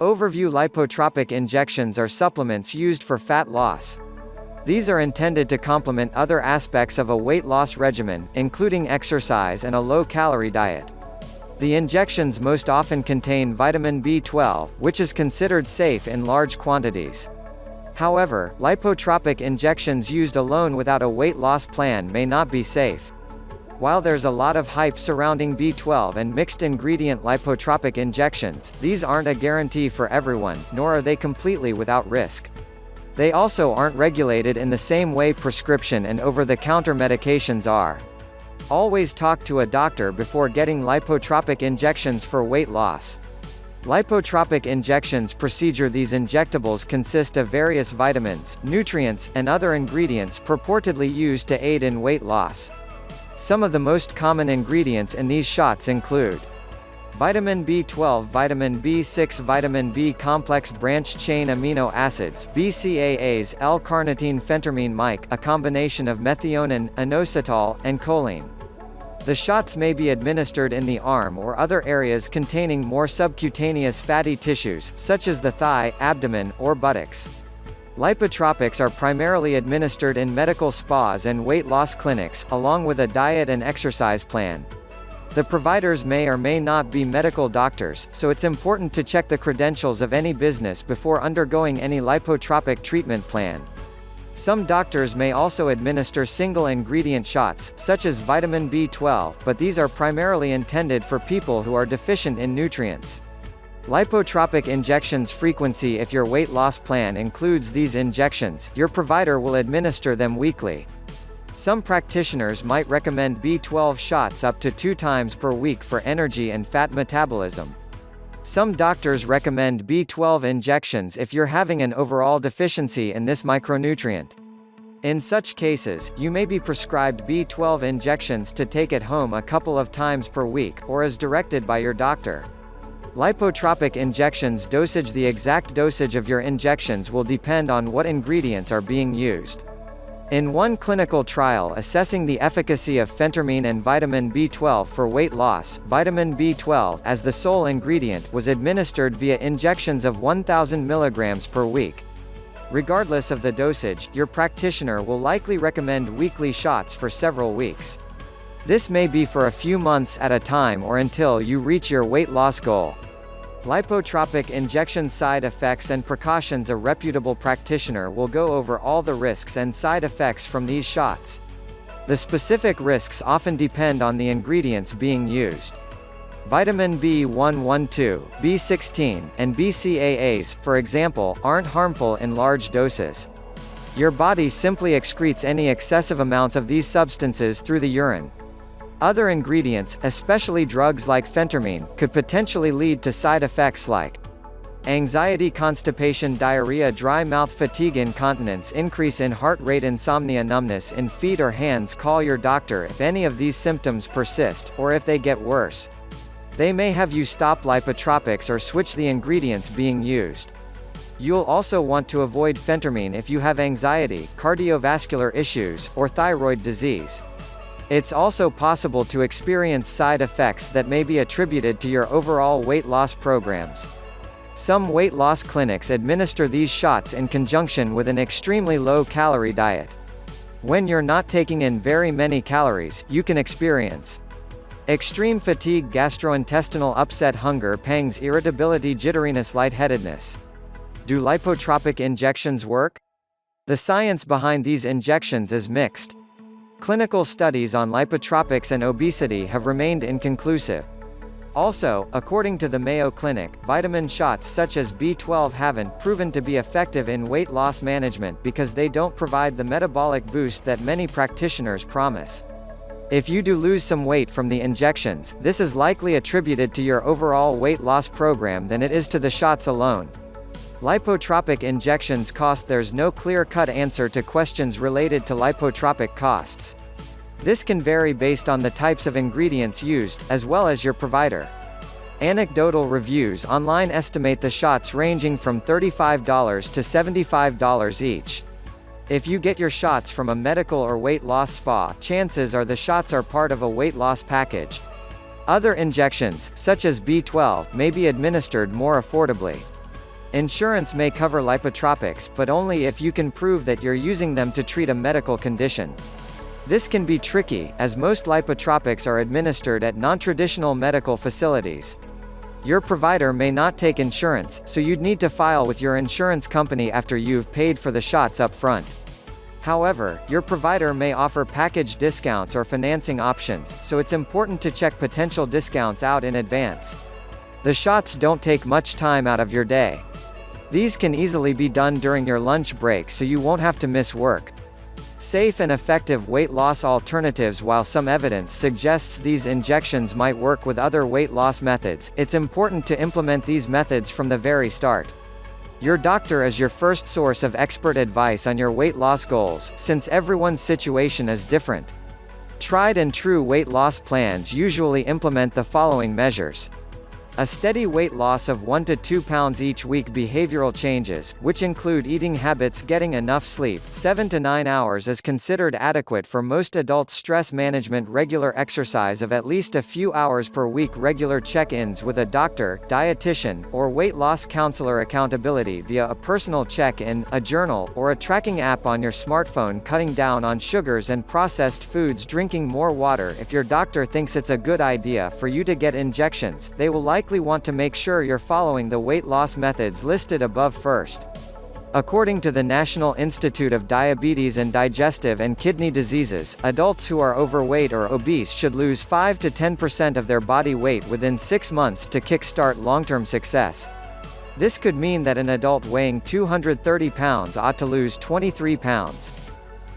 Overview: lipotropic injections are supplements used for fat loss. These are intended to complement other aspects of a weight loss regimen, including exercise and a low-calorie diet. The injections most often contain vitamin B12, which is considered safe in large quantities. However, lipotropic injections used alone without a weight loss plan may not be safe. While there's a lot of hype surrounding B12 and mixed ingredient lipotropic injections, these aren't a guarantee for everyone, nor are they completely without risk. They also aren't regulated in the same way prescription and over-the-counter medications are. Always talk to a doctor before getting lipotropic injections for weight loss. Lipotropic injections procedure: these injectables consist of various vitamins, nutrients, and other ingredients purportedly used to aid in weight loss. Some of the most common ingredients in these shots include vitamin B12, vitamin B6, vitamin B complex branch-chain amino acids BCAAs, L-carnitine, phentermine, mic, a combination of methionine, inositol, and choline. The shots may be administered in the arm or other areas containing more subcutaneous fatty tissues, such as the thigh, abdomen, or buttocks. Lipotropics are primarily administered in medical spas and weight loss clinics, along with a diet and exercise plan. The providers may or may not be medical doctors, so it's important to check the credentials of any business before undergoing any lipotropic treatment plan. Some doctors may also administer single-ingredient shots, such as vitamin B12, but these are primarily intended for people who are deficient in nutrients. Lipotropic injections frequency: if your weight loss plan includes these injections, your provider will administer them weekly. Some practitioners might recommend B12 shots up to 2 times per week for energy and fat metabolism. Some doctors recommend B12 injections if you're having an overall deficiency in this micronutrient. In such cases, you may be prescribed B12 injections to take at home a couple of times per week, or as directed by your doctor. Lipotropic injections dosage: the exact dosage of your injections will depend on what ingredients are being used. In one clinical trial assessing the efficacy of phentermine and vitamin B12 for weight loss, vitamin B12, as the sole ingredient, was administered via injections of 1,000 mg per week. Regardless of the dosage, your practitioner will likely recommend weekly shots for several weeks. This may be for a few months at a time or until you reach your weight loss goal. Lipotropic injection side effects and precautions: a reputable practitioner will go over all the risks and side effects from these shots. The specific risks often depend on the ingredients being used. Vitamin B112, B16, and BCAAs, for example, aren't harmful in large doses. Your body simply excretes any excessive amounts of these substances through the urine. Other ingredients, especially drugs like phentermine, could potentially lead to side effects like anxiety, constipation, diarrhea, dry mouth, fatigue, incontinence, increase in heart rate, insomnia, numbness in feet or hands. Call your doctor if any of these symptoms persist, or if they get worse. They may have you stop lipotropics or switch the ingredients being used. You'll also want to avoid phentermine if you have anxiety, cardiovascular issues, or thyroid disease. It's also possible to experience side effects that may be attributed to your overall weight loss programs. Some weight loss clinics administer these shots in conjunction with an extremely low-calorie diet. When you're not taking in very many calories, you can experience extreme fatigue, gastrointestinal upset, hunger pangs, irritability, jitteriness, lightheadedness. Do lipotropic injections work? The science behind these injections is mixed. Clinical studies on lipotropics and obesity have remained inconclusive. Also, according to the Mayo Clinic, vitamin shots such as B12 haven't proven to be effective in weight loss management because they don't provide the metabolic boost that many practitioners promise. If you do lose some weight from the injections, this is likely attributed to your overall weight loss program than it is to the shots alone. Lipotropic injections cost: there's no clear-cut answer to questions related to lipotropic costs. This can vary based on the types of ingredients used, as well as your provider. Anecdotal reviews online estimate the shots ranging from $35 to $75 each. If you get your shots from a medical or weight loss spa, chances are the shots are part of a weight loss package. Other injections, such as B12, may be administered more affordably. Insurance may cover lipotropics, but only if you can prove that you're using them to treat a medical condition. This can be tricky, as most lipotropics are administered at non-traditional medical facilities. Your provider may not take insurance, so you'd need to file with your insurance company after you've paid for the shots up front. However, your provider may offer package discounts or financing options, so it's important to check potential discounts out in advance. The shots don't take much time out of your day. These can easily be done during your lunch break, so you won't have to miss work. Safe and effective weight loss alternatives. While some evidence suggests these injections might work with other weight loss methods, it's important to implement these methods from the very start. Your doctor is your first source of expert advice on your weight loss goals, since everyone's situation is different. Tried and true weight loss plans usually implement the following measures. A steady weight loss of 1 to 2 pounds each week. Behavioral changes, which include eating habits. Getting enough sleep, 7 to 9 hours, is considered adequate for most adults. Stress management, regular exercise of at least a few hours per week. Regular check-ins with a doctor, dietitian, or weight loss counselor. Accountability via a personal check-in, a journal, or a tracking app on your smartphone. Cutting down on sugars and processed foods. Drinking more water. If your doctor thinks it's a good idea for you to get injections, they will likely want to make sure you're following the weight loss methods listed above first. According to the National Institute of Diabetes and Digestive and Kidney Diseases, adults who are overweight or obese should lose 5 to 10% of their body weight within 6 months to kickstart long-term success. This could mean that an adult weighing 230 pounds ought to lose 23 pounds.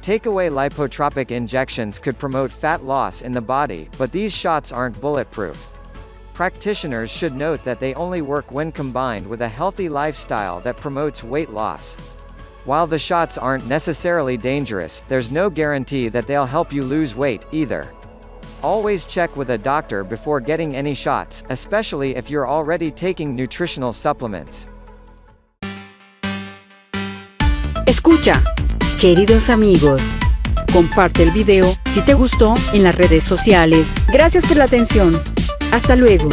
Takeaway: lipotropic injections could promote fat loss in the body, but these shots aren't bulletproof. Practitioners should note that they only work when combined with a healthy lifestyle that promotes weight loss. While the shots aren't necessarily dangerous, there's no guarantee that they'll help you lose weight, either. Always check with a doctor before getting any shots, especially if you're already taking nutritional supplements. Escucha, queridos amigos, comparte el video si te gustó en las redes sociales. Gracias por la atención. Hasta luego.